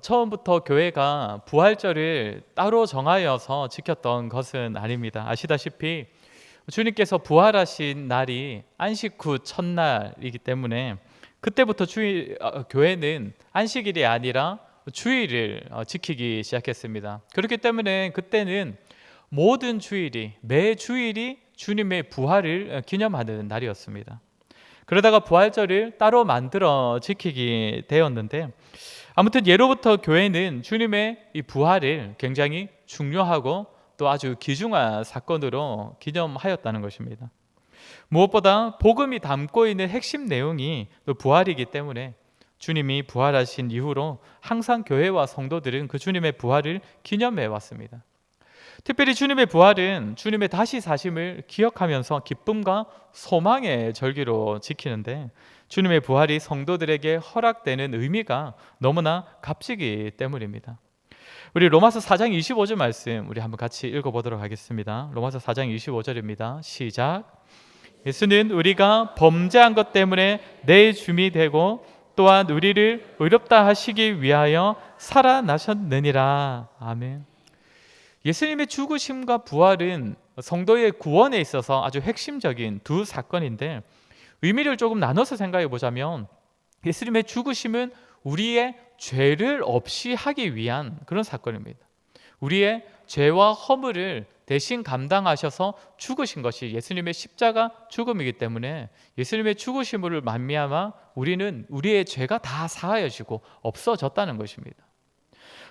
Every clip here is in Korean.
처음부터 교회가 부활절을 따로 정하여서 지켰던 것은 아닙니다. 아시다시피 주님께서 부활하신 날이 안식 후 첫날이기 때문에 그때부터 교회는 안식일이 아니라 주일을 지키기 시작했습니다. 그렇기 때문에 그때는 모든 주일이, 매 주일이 주님의 부활을 기념하는 날이었습니다. 그러다가 부활절을 따로 만들어 지키게 되었는데, 아무튼 예로부터 교회는 주님의 이 부활을 굉장히 중요하고 또 아주 귀중한 사건으로 기념하였다는 것입니다. 무엇보다 복음이 담고 있는 핵심 내용이 또 부활이기 때문에 주님이 부활하신 이후로 항상 교회와 성도들은 그 주님의 부활을 기념해 왔습니다. 특별히 주님의 부활은 주님의 다시 사심을 기억하면서 기쁨과 소망의 절기로 지키는데, 주님의 부활이 성도들에게 허락되는 의미가 너무나 값지기 때문입니다. 우리 로마서 4장 25절 말씀 우리 한번 같이 읽어보도록 하겠습니다. 로마서 4장 25절입니다. 시작. 예수는 우리가 범죄한 것 때문에 내 줌이 되고 또한 우리를 의롭다 하시기 위하여 살아나셨느니라. 아멘. 예수님의 죽으심과 부활은 성도의 구원에 있어서 아주 핵심적인 두 사건인데, 의미를 조금 나눠서 생각해 보자면 예수님의 죽으심은 우리의 죄를 없이 하기 위한 그런 사건입니다. 우리의 죄와 허물을 대신 감당하셔서 죽으신 것이 예수님의 십자가 죽음이기 때문에 예수님의 죽으심을 말미암아 우리는 우리의 죄가 다 사하여지고 없어졌다는 것입니다.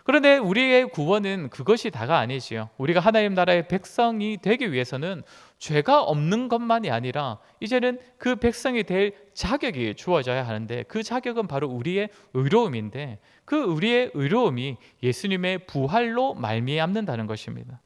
그런데 우리의 구원은 그것이 다가 아니지요. 우리가 하나님 나라의 백성이 되기 위해서는 죄가 없는 것만이 아니라 이제는 그 백성이 될 자격이 주어져야 하는데, 그 자격은 바로 우리의 의로움인데, 그 우리의 의로움이 예수님의 부활로 말미암는다는 것입니다.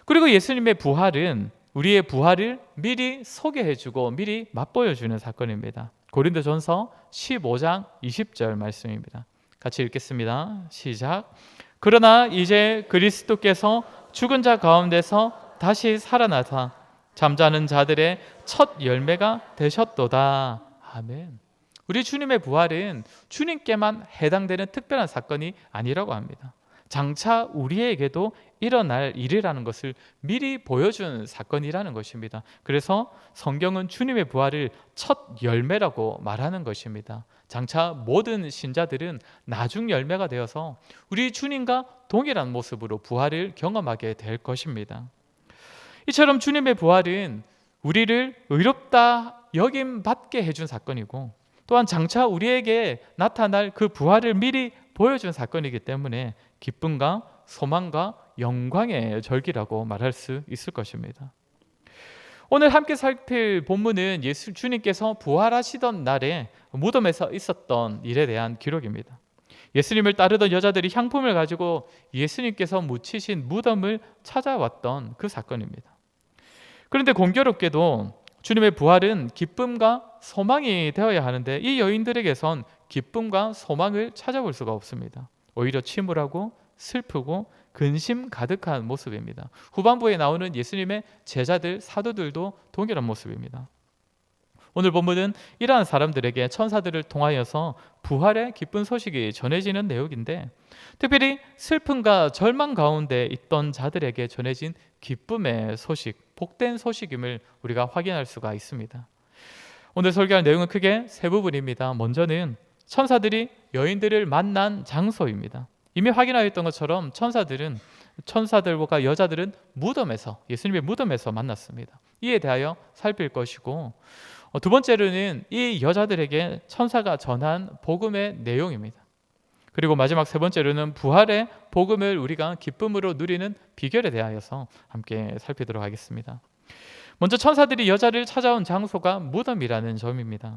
그리고 예수님의 부활은 우리의 부활을 미리 소개해주고 미리 맛보여주는 사건입니다. 고린도전서 15장 20절 말씀입니다. 같이 읽겠습니다. 시작. 그러나 이제 그리스도께서 죽은 자 가운데서 다시 살아나사 잠자는 자들의 첫 열매가 되셨도다. 아멘. 우리 주님의 부활은 주님께만 해당되는 특별한 사건이 아니라고 합니다. 장차 우리에게도 일어날 일이라는 것을 미리 보여준 사건이라는 것입니다. 그래서 성경은 주님의 부활을 첫 열매라고 말하는 것입니다. 장차 모든 신자들은 나중 열매가 되어서 우리 주님과 동일한 모습으로 부활을 경험하게 될 것입니다. 이처럼 주님의 부활은 우리를 의롭다 여김 받게 해준 사건이고, 또한 장차 우리에게 나타날 그 부활을 미리 보여준 사건이기 때문에 기쁨과 소망과 영광의 절기라고 말할 수 있을 것입니다. 오늘 함께 살필 본문은 예수 주님께서 부활하시던 날에 무덤에서 있었던 일에 대한 기록입니다. 예수님을 따르던 여자들이 향품을 가지고 예수님께서 묻히신 무덤을 찾아왔던 그 사건입니다. 그런데 공교롭게도 주님의 부활은 기쁨과 소망이 되어야 하는데, 이 여인들에게선 기쁨과 소망을 찾아볼 수가 없습니다. 오히려 침울하고 슬프고 근심 가득한 모습입니다. 후반부에 나오는 예수님의 제자들, 사도들도 동일한 모습입니다. 오늘 본문은 이러한 사람들에게 천사들을 통하여서 부활의 기쁜 소식이 전해지는 내용인데, 특별히 슬픔과 절망 가운데 있던 자들에게 전해진 기쁨의 소식, 복된 소식임을 우리가 확인할 수가 있습니다. 오늘 설교할 내용은 크게 세 부분입니다. 먼저는 천사들이 여인들을 만난 장소입니다. 이미 확인하였던 것처럼 천사들과 여자들은 무덤에서, 예수님의 무덤에서 만났습니다. 이에 대하여 살필 것이고, 두 번째로는 이 여자들에게 천사가 전한 복음의 내용입니다. 그리고 마지막 세 번째로는 부활의 복음을 우리가 기쁨으로 누리는 비결에 대하여서 함께 살피도록 하겠습니다. 먼저 천사들이 여자를 찾아온 장소가 무덤이라는 점입니다.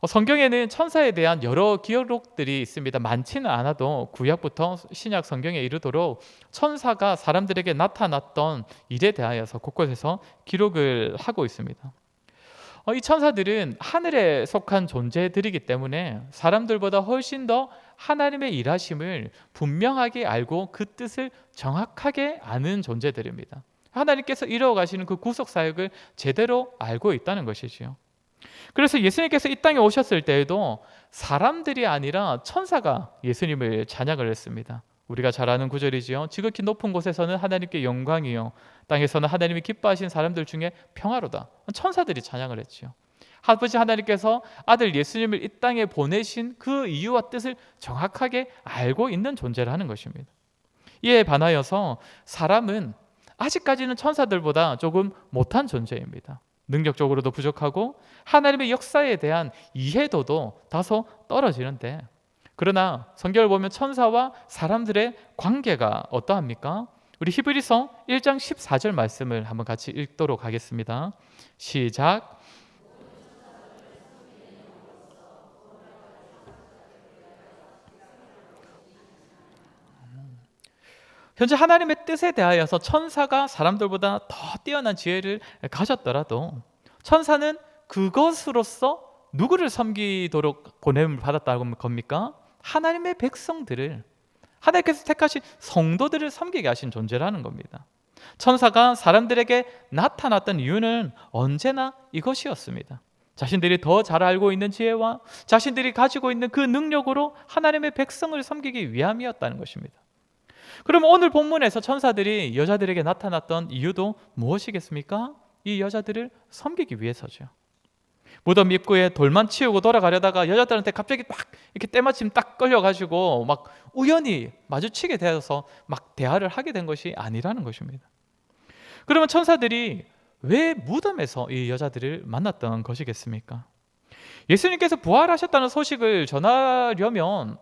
성경에는 천사에 대한 여러 기록들이 있습니다. 많지는 않아도 구약부터 신약 성경에 이르도록 천사가 사람들에게 나타났던 일에 대하여서 곳곳에서 기록을 하고 있습니다. 이 천사들은 하늘에 속한 존재들이기 때문에 사람들보다 훨씬 더 하나님의 일하심을 분명하게 알고 그 뜻을 정확하게 아는 존재들입니다. 하나님께서 이루어 가시는 그 구속 사역을 제대로 알고 있다는 것이지요. 그래서 예수님께서 이 땅에 오셨을 때에도 사람들이 아니라 천사가 예수님을 찬양을 했습니다. 우리가 잘 아는 구절이지요. 지극히 높은 곳에서는 하나님께 영광이요, 땅에서는 하나님이 기뻐하신 사람들 중에 평화로다. 천사들이 찬양을 했지요. 아버지 하나님께서 아들 예수님을 이 땅에 보내신 그 이유와 뜻을 정확하게 알고 있는 존재라는 것입니다. 이에 반하여서 사람은 아직까지는 천사들보다 조금 못한 존재입니다. 능력적으로도 부족하고 하나님의 역사에 대한 이해도도 다소 떨어지는데, 그러나 성경을 보면 천사와 사람들의 관계가 어떠합니까? 우리 히브리서 1장 14절 말씀을 한번 같이 읽도록 하겠습니다. 시작. 현재 하나님의 뜻에 대하여서 천사가 사람들보다 더 뛰어난 지혜를 가졌더라도 천사는 그것으로서 누구를 섬기도록 보냄을 받았다는 겁니까? 하나님의 백성들을, 하나님께서 택하신 성도들을 섬기게 하신 존재라는 겁니다. 천사가 사람들에게 나타났던 이유는 언제나 이것이었습니다. 자신들이 더 잘 알고 있는 지혜와 자신들이 가지고 있는 그 능력으로 하나님의 백성을 섬기기 위함이었다는 것입니다. 그럼 오늘 본문에서 천사들이 여자들에게 나타났던 이유도 무엇이겠습니까? 이 여자들을 섬기기 위해서죠. 무덤 입구에 돌만 치우고 돌아가려다가 여자들한테 갑자기 막 이렇게 때마침 딱 끌려가지고 막 우연히 마주치게 되어서 막 대화를 하게 된 것이 아니라는 것입니다. 그러면 천사들이 왜 무덤에서 이 여자들을 만났던 것이겠습니까? 예수님께서 부활하셨다는 소식을 전하려면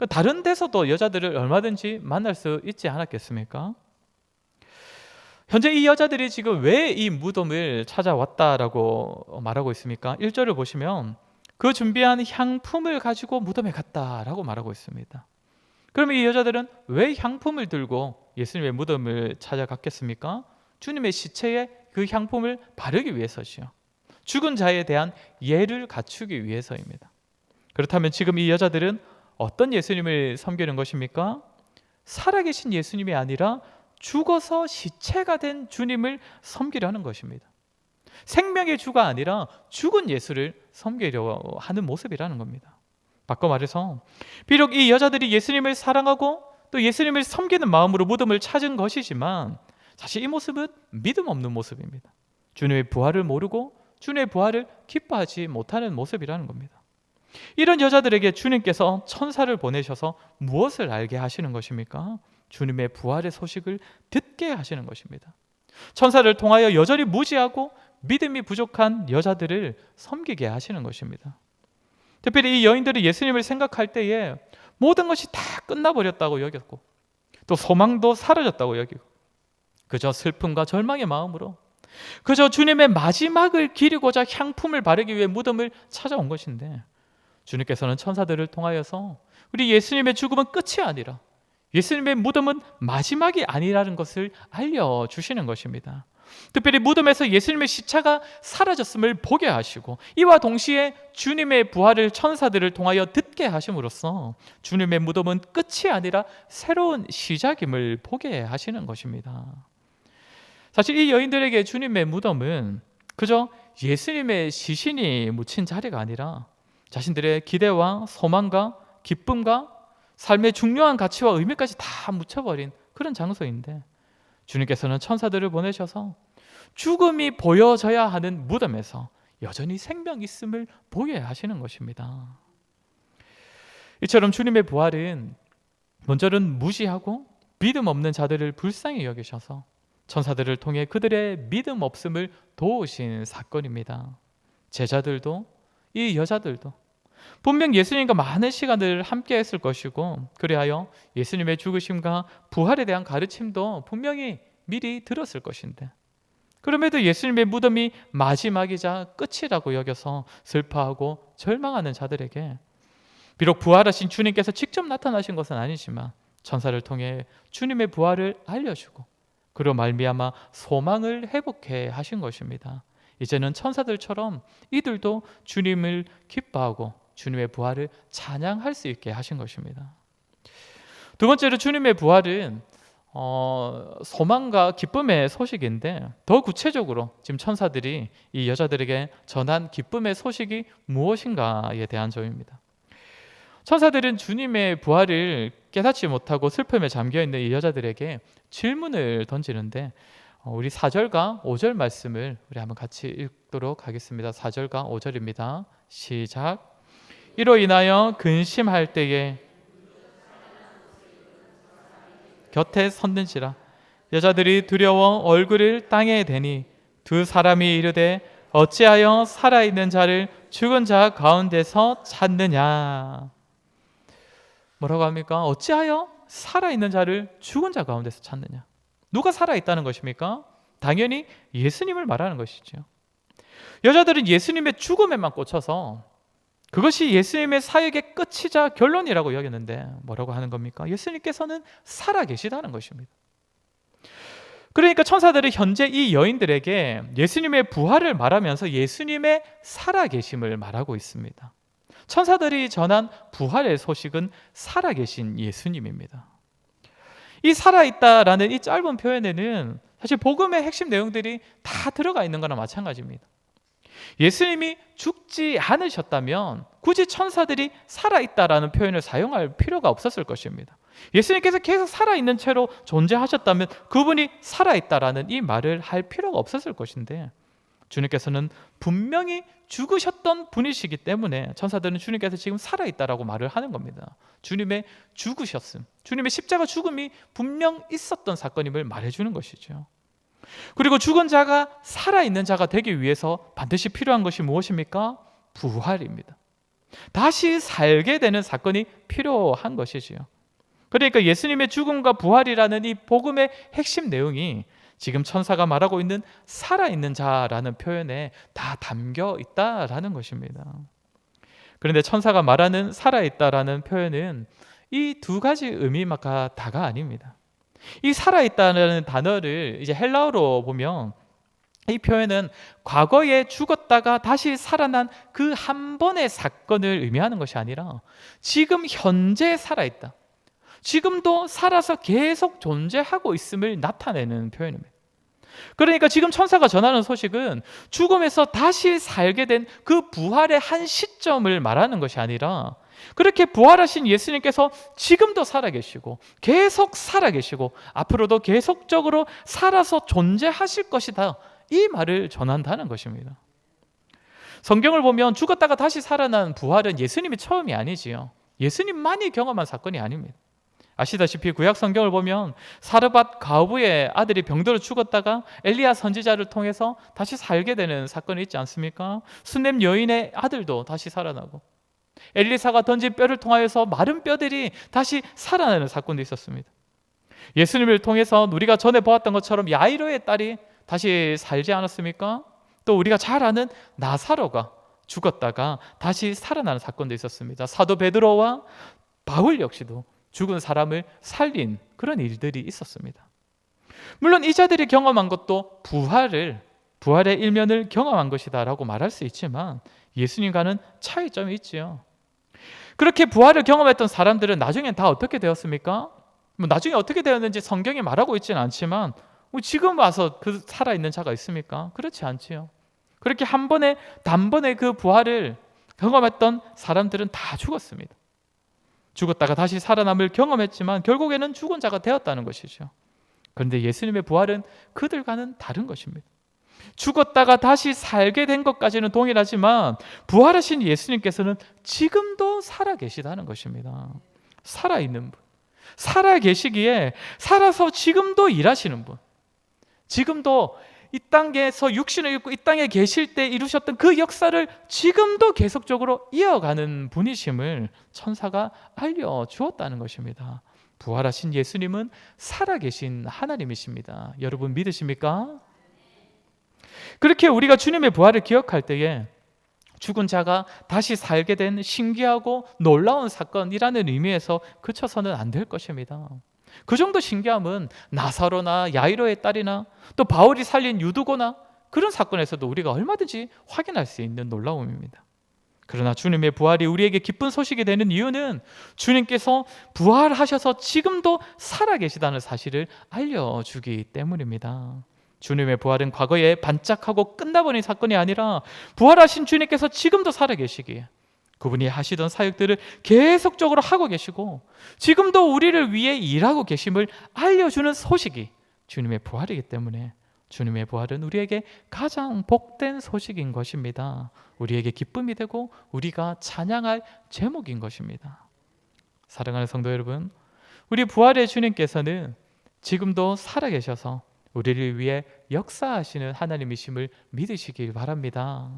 다른 데서도 여자들을 얼마든지 만날 수 있지 않았겠습니까? 현재 이 여자들이 지금 왜 이 무덤을 찾아왔다라고 말하고 있습니까? 1절을 보시면 그 준비한 향품을 가지고 무덤에 갔다라고 말하고 있습니다. 그러면 이 여자들은 왜 향품을 들고 예수님의 무덤을 찾아갔겠습니까? 주님의 시체에 그 향품을 바르기 위해서지요. 죽은 자에 대한 예를 갖추기 위해서입니다. 그렇다면 지금 이 여자들은 어떤 예수님을 섬기는 것입니까? 살아계신 예수님이 아니라 죽어서 시체가 된 주님을 섬기려는 것입니다. 생명의 주가 아니라 죽은 예수를 섬기려 하는 모습이라는 겁니다. 바꿔 말해서 비록 이 여자들이 예수님을 사랑하고 또 예수님을 섬기는 마음으로 무덤을 찾은 것이지만 사실 이 모습은 믿음 없는 모습입니다. 주님의 부활을 모르고 주님의 부활을 기뻐하지 못하는 모습이라는 겁니다. 이런 여자들에게 주님께서 천사를 보내셔서 무엇을 알게 하시는 것입니까? 주님의 부활의 소식을 듣게 하시는 것입니다. 천사를 통하여 여전히 무지하고 믿음이 부족한 여자들을 섬기게 하시는 것입니다. 특별히 이 여인들이 예수님을 생각할 때에 모든 것이 다 끝나버렸다고 여겼고 또 소망도 사라졌다고 여기고 그저 슬픔과 절망의 마음으로 그저 주님의 마지막을 기리고자 향품을 바르기 위해 무덤을 찾아온 것인데, 주님께서는 천사들을 통하여서 우리 예수님의 죽음은 끝이 아니라 예수님의 무덤은 마지막이 아니라는 것을 알려주시는 것입니다. 특별히 무덤에서 예수님의 시체가 사라졌음을 보게 하시고 이와 동시에 주님의 부활을 천사들을 통하여 듣게 하심으로써 주님의 무덤은 끝이 아니라 새로운 시작임을 보게 하시는 것입니다. 사실 이 여인들에게 주님의 무덤은 그저 예수님의 시신이 묻힌 자리가 아니라 자신들의 기대와 소망과 기쁨과 삶의 중요한 가치와 의미까지 다 묻혀버린 그런 장소인데, 주님께서는 천사들을 보내셔서 죽음이 보여져야 하는 무덤에서 여전히 생명 있음을 보게 하시는 것입니다. 이처럼 주님의 부활은 먼저는 무지하고 믿음 없는 자들을 불쌍히 여기셔서 천사들을 통해 그들의 믿음 없음을 도우신 사건입니다. 제자들도 이 여자들도 분명 예수님과 많은 시간을 함께 했을 것이고 그리하여 예수님의 죽으심과 부활에 대한 가르침도 분명히 미리 들었을 것인데, 그럼에도 예수님의 무덤이 마지막이자 끝이라고 여겨서 슬퍼하고 절망하는 자들에게 비록 부활하신 주님께서 직접 나타나신 것은 아니지만 천사를 통해 주님의 부활을 알려주고 그로 말미암아 소망을 회복해 하신 것입니다. 이제는 천사들처럼 이들도 주님을 기뻐하고 주님의 부활을 찬양할 수 있게 하신 것입니다. 두 번째로 주님의 부활은 소망과 기쁨의 소식인데 더 구체적으로 지금 천사들이 이 여자들에게 전한 기쁨의 소식이 무엇인가에 대한 점입니다. 천사들은 주님의 부활을 깨닫지 못하고 슬픔에 잠겨있는 이 여자들에게 질문을 던지는데 우리 4절과 5절 말씀을 우리 한번 같이 읽도록 하겠습니다. 4절과 5절입니다. 시작. 이로 인하여 근심할 때에 곁에 섰는지라 여자들이 두려워 얼굴을 땅에 대니 두 사람이 이르되 어찌하여 살아있는 자를 죽은 자 가운데서 찾느냐. 뭐라고 합니까? 어찌하여 살아있는 자를 죽은 자 가운데서 찾느냐. 누가 살아있다는 것입니까? 당연히 예수님을 말하는 것이죠. 여자들은 예수님의 죽음에만 꽂혀서 그것이 예수님의 사역의 끝이자 결론이라고 여겼는데 뭐라고 하는 겁니까? 예수님께서는 살아계시다는 것입니다. 그러니까 천사들이 현재 이 여인들에게 예수님의 부활을 말하면서 예수님의 살아계심을 말하고 있습니다. 천사들이 전한 부활의 소식은 살아계신 예수님입니다. 이 살아있다라는 이 짧은 표현에는 사실 복음의 핵심 내용들이 다 들어가 있는 거나 마찬가지입니다. 예수님이 죽지 않으셨다면 굳이 천사들이 살아있다라는 표현을 사용할 필요가 없었을 것입니다. 예수님께서 계속 살아있는 채로 존재하셨다면 그분이 살아있다라는 이 말을 할 필요가 없었을 것인데 주님께서는 분명히 죽으셨던 분이시기 때문에 천사들은 주님께서 지금 살아있다라고 말을 하는 겁니다. 주님의 죽으셨음, 주님의 십자가 죽음이 분명 있었던 사건임을 말해주는 것이죠. 그리고 죽은 자가 살아있는 자가 되기 위해서 반드시 필요한 것이 무엇입니까? 부활입니다. 다시 살게 되는 사건이 필요한 것이지요. 그러니까 예수님의 죽음과 부활이라는 이 복음의 핵심 내용이 지금 천사가 말하고 있는 살아있는 자라는 표현에 다 담겨 있다라는 것입니다. 그런데 천사가 말하는 살아있다라는 표현은 이 두 가지 의미가 다가 아닙니다. 이 살아있다는 단어를 이제 헬라어로 보면 이 표현은 과거에 죽었다가 다시 살아난 그 한 번의 사건을 의미하는 것이 아니라 지금 현재 살아있다, 지금도 살아서 계속 존재하고 있음을 나타내는 표현입니다. 그러니까 지금 천사가 전하는 소식은 죽음에서 다시 살게 된 그 부활의 한 시점을 말하는 것이 아니라 그렇게 부활하신 예수님께서 지금도 살아계시고 계속 살아계시고 앞으로도 계속적으로 살아서 존재하실 것이다, 이 말을 전한다는 것입니다. 성경을 보면 죽었다가 다시 살아난 부활은 예수님이 처음이 아니지요. 예수님만이 경험한 사건이 아닙니다. 아시다시피 구약 성경을 보면 사르밧 가부의 아들이 병들어 죽었다가 엘리야 선지자를 통해서 다시 살게 되는 사건이 있지 않습니까? 수넴 여인의 아들도 다시 살아나고 엘리사가 던진 뼈를 통하여서 마른 뼈들이 다시 살아나는 사건도 있었습니다. 예수님을 통해서 우리가 전에 보았던 것처럼 야이로의 딸이 다시 살지 않았습니까? 또 우리가 잘 아는 나사로가 죽었다가 다시 살아나는 사건도 있었습니다. 사도 베드로와 바울 역시도 죽은 사람을 살린 그런 일들이 있었습니다. 물론 이 자들이 경험한 것도 부활의 일면을 경험한 것이다라고 말할 수 있지만 예수님과는 차이점이 있지요. 그렇게 부활을 경험했던 사람들은 나중엔 다 어떻게 되었습니까? 나중에 어떻게 되었는지 성경이 말하고 있지는 않지만 지금 와서 그 살아있는 자가 있습니까? 그렇지 않지요. 그렇게 단번에 그 부활을 경험했던 사람들은 다 죽었습니다. 죽었다가 다시 살아남을 경험했지만 결국에는 죽은 자가 되었다는 것이죠. 그런데 예수님의 부활은 그들과는 다른 것입니다. 죽었다가 다시 살게 된 것까지는 동일하지만 부활하신 예수님께서는 지금도 살아계시다는 것입니다. 살아있는 분, 살아계시기에 살아서 지금도 일하시는 분, 지금도 이 땅에서 육신을 입고 이 땅에 계실 때 이루셨던 그 역사를 지금도 계속적으로 이어가는 분이심을 천사가 알려주었다는 것입니다. 부활하신 예수님은 살아계신 하나님이십니다. 여러분 믿으십니까? 그렇게 우리가 주님의 부활을 기억할 때에 죽은 자가 다시 살게 된 신기하고 놀라운 사건이라는 의미에서 그쳐서는 안 될 것입니다. 그 정도 신기함은 나사로나 야이로의 딸이나 또 바울이 살린 유두고나 그런 사건에서도 우리가 얼마든지 확인할 수 있는 놀라움입니다. 그러나 주님의 부활이 우리에게 기쁜 소식이 되는 이유는 주님께서 부활하셔서 지금도 살아계시다는 사실을 알려주기 때문입니다. 주님의 부활은 과거에 반짝하고 끝나버린 사건이 아니라 부활하신 주님께서 지금도 살아계시기에 그분이 하시던 사역들을 계속적으로 하고 계시고 지금도 우리를 위해 일하고 계심을 알려주는 소식이 주님의 부활이기 때문에 주님의 부활은 우리에게 가장 복된 소식인 것입니다. 우리에게 기쁨이 되고 우리가 찬양할 제목인 것입니다. 사랑하는 성도 여러분, 우리 부활의 주님께서는 지금도 살아계셔서 우리를 위해 역사하시는 하나님이심을 믿으시길 바랍니다.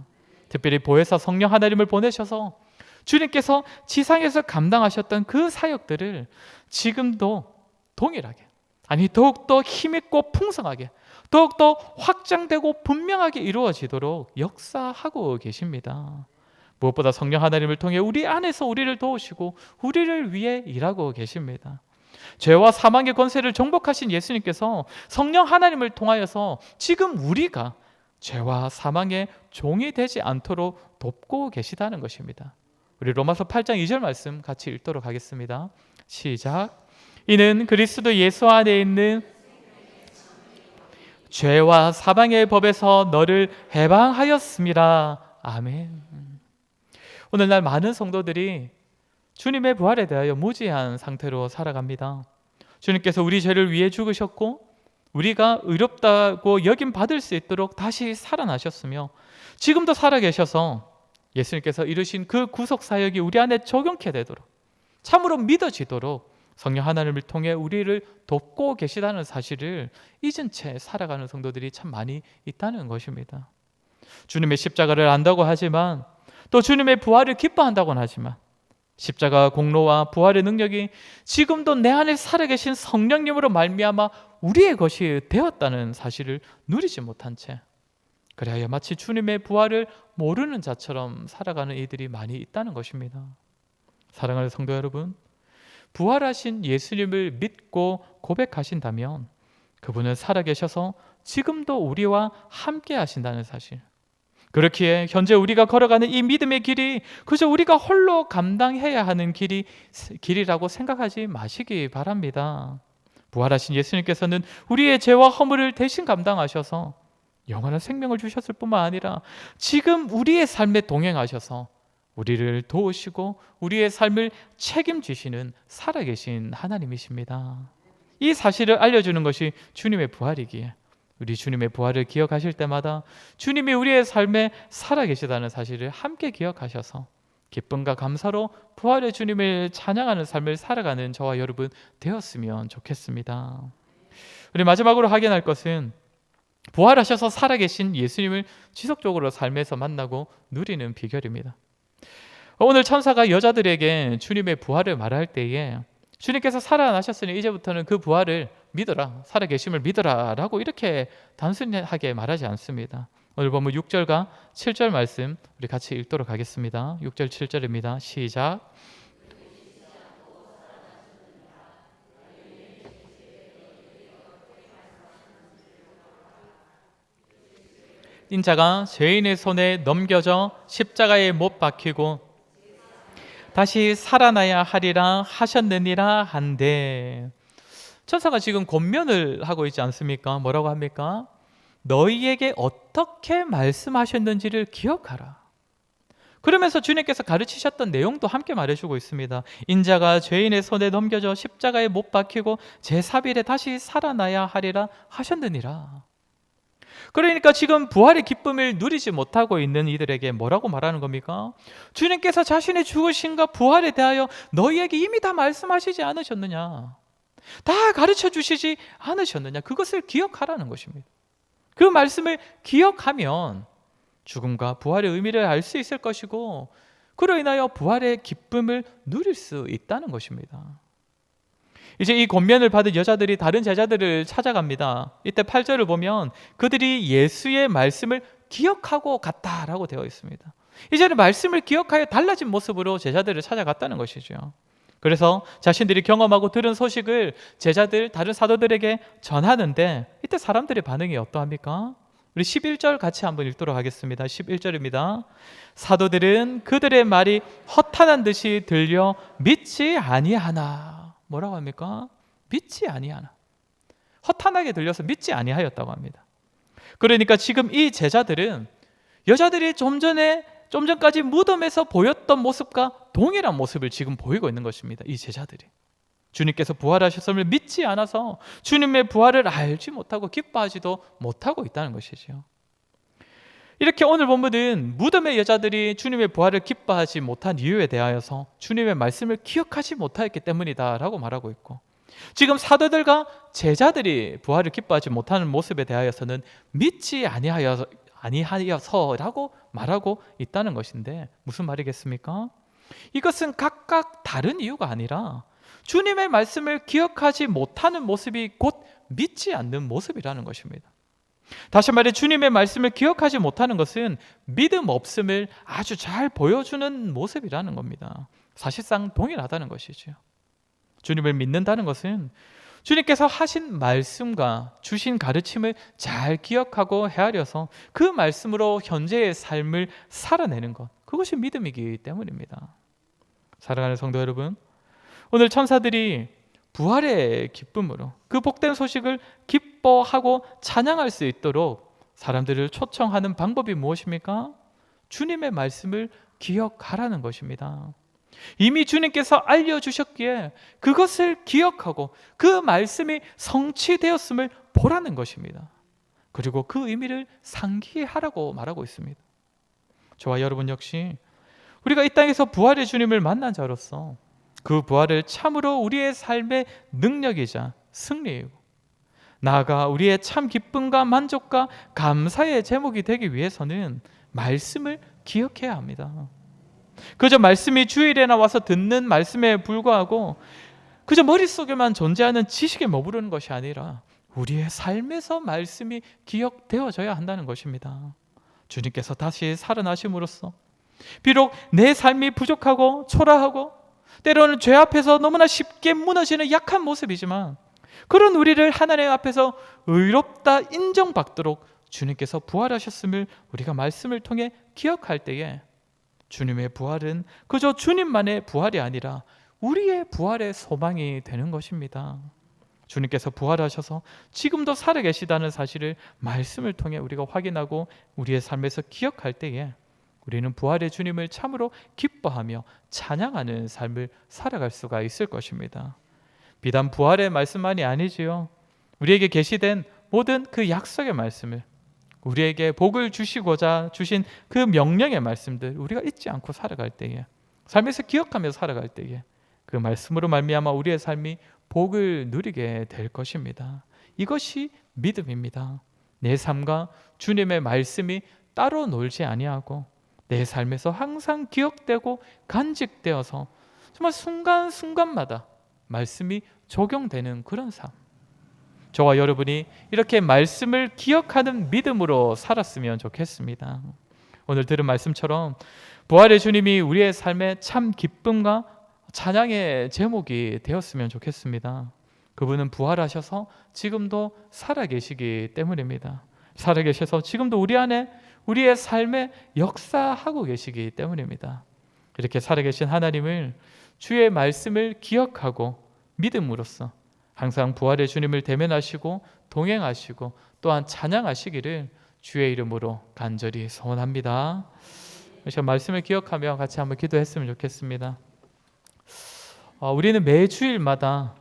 특별히 보혜사 성령 하나님을 보내셔서 주님께서 지상에서 감당하셨던 그 사역들을 지금도 동일하게, 아니 더욱더 힘있고 풍성하게, 더욱더 확장되고 분명하게 이루어지도록 역사하고 계십니다. 무엇보다 성령 하나님을 통해 우리 안에서 우리를 도우시고 우리를 위해 일하고 계십니다. 죄와 사망의 권세를 정복하신 예수님께서 성령 하나님을 통하여서 지금 우리가 죄와 사망의 종이 되지 않도록 돕고 계시다는 것입니다. 우리 로마서 8장 2절 말씀 같이 읽도록 하겠습니다. 시작. 이는 그리스도 예수 안에 있는 죄와 사망의 법에서 너를 해방하였음이라. 아멘. 오늘날 많은 성도들이 주님의 부활에 대하여 무지한 상태로 살아갑니다. 주님께서 우리 죄를 위해 죽으셨고 우리가 의롭다고 여김 받을 수 있도록 다시 살아나셨으며 지금도 살아계셔서 예수님께서 이루신 그 구속 사역이 우리 안에 적용케 되도록 참으로 믿어지도록 성령 하나님을 통해 우리를 돕고 계시다는 사실을 잊은 채 살아가는 성도들이 참 많이 있다는 것입니다. 주님의 십자가를 안다고 하지만 또 주님의 부활을 기뻐한다고는 하지만 십자가 공로와 부활의 능력이 지금도 내 안에 살아계신 성령님으로 말미암아 우리의 것이 되었다는 사실을 누리지 못한 채 그래야 마치 주님의 부활을 모르는 자처럼 살아가는 이들이 많이 있다는 것입니다. 사랑하는 성도 여러분, 부활하신 예수님을 믿고 고백하신다면 그분은 살아계셔서 지금도 우리와 함께 하신다는 사실, 그렇기에 현재 우리가 걸어가는 이 믿음의 길이 그저 우리가 홀로 감당해야 하는 길이라고 생각하지 마시기 바랍니다. 부활하신 예수님께서는 우리의 죄와 허물을 대신 감당하셔서 영원한 생명을 주셨을 뿐만 아니라 지금 우리의 삶에 동행하셔서 우리를 도우시고 우리의 삶을 책임지시는 살아계신 하나님이십니다. 이 사실을 알려주는 것이 주님의 부활이기에 우리 주님의 부활을 기억하실 때마다 주님이 우리의 삶에 살아계시다는 사실을 함께 기억하셔서 기쁨과 감사로 부활의 주님을 찬양하는 삶을 살아가는 저와 여러분 되었으면 좋겠습니다. 우리 마지막으로 확인할 것은 부활하셔서 살아계신 예수님을 지속적으로 삶에서 만나고 누리는 비결입니다. 오늘 천사가 여자들에게 주님의 부활을 말할 때에 주님께서 살아나셨으니 이제부터는 그 부활을 믿어라, 살아계심을 믿어라 라고 이렇게 단순하게 말하지 않습니다. 오늘 보면 6절과 7절 말씀 우리 같이 읽도록 하겠습니다. 6절 7절입니다. 시작. 인자가 죄인의 손에 넘겨져 십자가에 못 박히고 다시 살아나야 하리라 하셨느니라 한데, 천사가 지금 권면을 하고 있지 않습니까? 뭐라고 합니까? 너희에게 어떻게 말씀하셨는지를 기억하라. 그러면서 주님께서 가르치셨던 내용도 함께 말해주고 있습니다. 인자가 죄인의 손에 넘겨져 십자가에 못 박히고 제4일에 다시 살아나야 하리라 하셨느니라. 그러니까 지금 부활의 기쁨을 누리지 못하고 있는 이들에게 뭐라고 말하는 겁니까? 주님께서 자신의 죽으심과 부활에 대하여 너희에게 이미 다 말씀하시지 않으셨느냐? 다 가르쳐 주시지 않으셨느냐? 그것을 기억하라는 것입니다. 그 말씀을 기억하면 죽음과 부활의 의미를 알 수 있을 것이고 그로 인하여 부활의 기쁨을 누릴 수 있다는 것입니다. 이제 이 권면을 받은 여자들이 다른 제자들을 찾아갑니다. 이때 8절을 보면 그들이 예수의 말씀을 기억하고 갔다라고 되어 있습니다. 이제는 말씀을 기억하여 달라진 모습으로 제자들을 찾아갔다는 것이죠. 그래서 자신들이 경험하고 들은 소식을 제자들, 다른 사도들에게 전하는데 이때 사람들의 반응이 어떠합니까? 우리 11절 같이 한번 읽도록 하겠습니다. 11절입니다. 사도들은 그들의 말이 허탄한 듯이 들려 믿지 아니하나. 뭐라고 합니까? 믿지 아니하나. 허탄하게 들려서 믿지 아니하였다고 합니다. 그러니까 지금 이 제자들은 여자들이 좀 전까지 무덤에서 보였던 모습과 동일한 모습을 지금 보이고 있는 것입니다. 이 제자들이 주님께서 부활하셨음을 믿지 않아서 주님의 부활을 알지 못하고 기뻐하지도 못하고 있다는 것이죠. 이렇게 오늘 본문은 무덤의 여자들이 주님의 부활을 기뻐하지 못한 이유에 대하여서 주님의 말씀을 기억하지 못하였기 때문이다 라고 말하고 있고, 지금 사도들과 제자들이 부활을 기뻐하지 못하는 모습에 대하여서는 믿지 아니하여서라고 말하고 있다는 것인데, 무슨 말이겠습니까? 이것은 각각 다른 이유가 아니라 주님의 말씀을 기억하지 못하는 모습이 곧 믿지 않는 모습이라는 것입니다. 다시 말해 주님의 말씀을 기억하지 못하는 것은 믿음 없음을 아주 잘 보여주는 모습이라는 겁니다. 사실상 동일하다는 것이죠. 주님을 믿는다는 것은 주님께서 하신 말씀과 주신 가르침을 잘 기억하고 헤아려서 그 말씀으로 현재의 삶을 살아내는 것, 그것이 믿음이기 때문입니다. 사랑하는 성도 여러분, 오늘 천사들이 부활의 기쁨으로 그 복된 소식을 기뻐하고 찬양할 수 있도록 사람들을 초청하는 방법이 무엇입니까? 주님의 말씀을 기억하라는 것입니다. 이미 주님께서 알려주셨기에 그것을 기억하고 그 말씀이 성취되었음을 보라는 것입니다. 그리고 그 의미를 상기하라고 말하고 있습니다. 저와 여러분 역시 우리가 이 땅에서 부활의 주님을 만난 자로서 그 부활을 참으로 우리의 삶의 능력이자 승리이고, 나아가 우리의 참 기쁨과 만족과 감사의 제목이 되기 위해서는 말씀을 기억해야 합니다. 그저 말씀이 주일에 나와서 듣는 말씀에 불과하고 그저 머릿속에만 존재하는 지식에 머무르는 것이 아니라 우리의 삶에서 말씀이 기억되어져야 한다는 것입니다. 주님께서 다시 살아나심으로써 비록 내 삶이 부족하고 초라하고 때로는 죄 앞에서 너무나 쉽게 무너지는 약한 모습이지만, 그런 우리를 하나님 앞에서 의롭다 인정받도록 주님께서 부활하셨음을 우리가 말씀을 통해 기억할 때에 주님의 부활은 그저 주님만의 부활이 아니라 우리의 부활의 소망이 되는 것입니다. 주님께서 부활하셔서 지금도 살아계시다는 사실을 말씀을 통해 우리가 확인하고 우리의 삶에서 기억할 때에 우리는 부활의 주님을 참으로 기뻐하며 찬양하는 삶을 살아갈 수가 있을 것입니다. 비단 부활의 말씀만이 아니지요. 우리에게 계시된 모든 그 약속의 말씀을, 우리에게 복을 주시고자 주신 그 명령의 말씀들 우리가 잊지 않고 살아갈 때에, 삶에서 기억하며 살아갈 때에 그 말씀으로 말미암아 우리의 삶이 복을 누리게 될 것입니다. 이것이 믿음입니다. 내 삶과 주님의 말씀이 따로 놀지 아니하고 내 삶에서 항상 기억되고 간직되어서 정말 순간순간마다 말씀이 적용되는 그런 삶. 저와 여러분이 이렇게 말씀을 기억하는 믿음으로 살았으면 좋겠습니다. 오늘 들은 말씀처럼 부활의 주님이 우리의 삶의 참 기쁨과 찬양의 제목이 되었으면 좋겠습니다. 그분은 부활하셔서 지금도 살아계시기 때문입니다. 살아계셔서 지금도 우리 안에 우리의 삶에 역사하고 계시기 때문입니다. 이렇게 살아계신 하나님을, 주의 말씀을 기억하고 믿음으로써 항상 부활의 주님을 대면하시고 동행하시고 또한 찬양하시기를 주의 이름으로 간절히 소원합니다. 그래서 말씀을 기억하며 같이 한번 기도했으면 좋겠습니다. 우리는 매 주일마다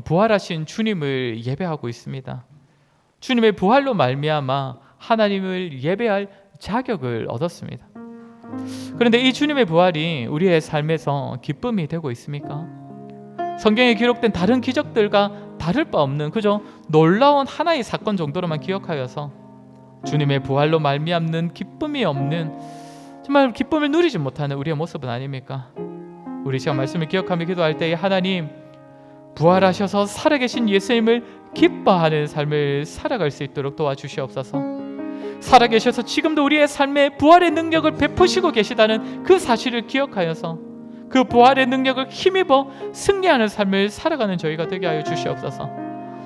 부활하신 주님을 예배하고 있습니다. 주님의 부활로 말미암아 하나님을 예배할 자격을 얻었습니다. 그런데 이 주님의 부활이 우리의 삶에서 기쁨이 되고 있습니까? 성경에 기록된 다른 기적들과 다를 바 없는 그저 놀라운 하나의 사건 정도로만 기억하여서 주님의 부활로 말미암는 기쁨이 없는, 정말 기쁨을 누리지 못하는 우리의 모습은 아닙니까? 우리 시간 말씀을 기억하며 기도할 때에 하나님, 부활하셔서 살아계신 예수님을 기뻐하는 삶을 살아갈 수 있도록 도와주시옵소서. 살아계셔서 지금도 우리의 삶에 부활의 능력을 베푸시고 계시다는 그 사실을 기억하여서 그 부활의 능력을 힘입어 승리하는 삶을 살아가는 저희가 되게 하여 주시옵소서.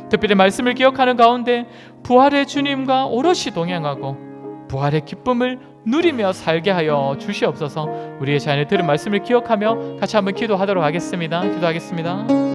특별히 말씀을 기억하는 가운데 부활의 주님과 오롯이 동행하고 부활의 기쁨을 누리며 살게 하여 주시옵소서. 우리의 자연에 들은 말씀을 기억하며 같이 한번 기도하도록 하겠습니다. 기도하겠습니다.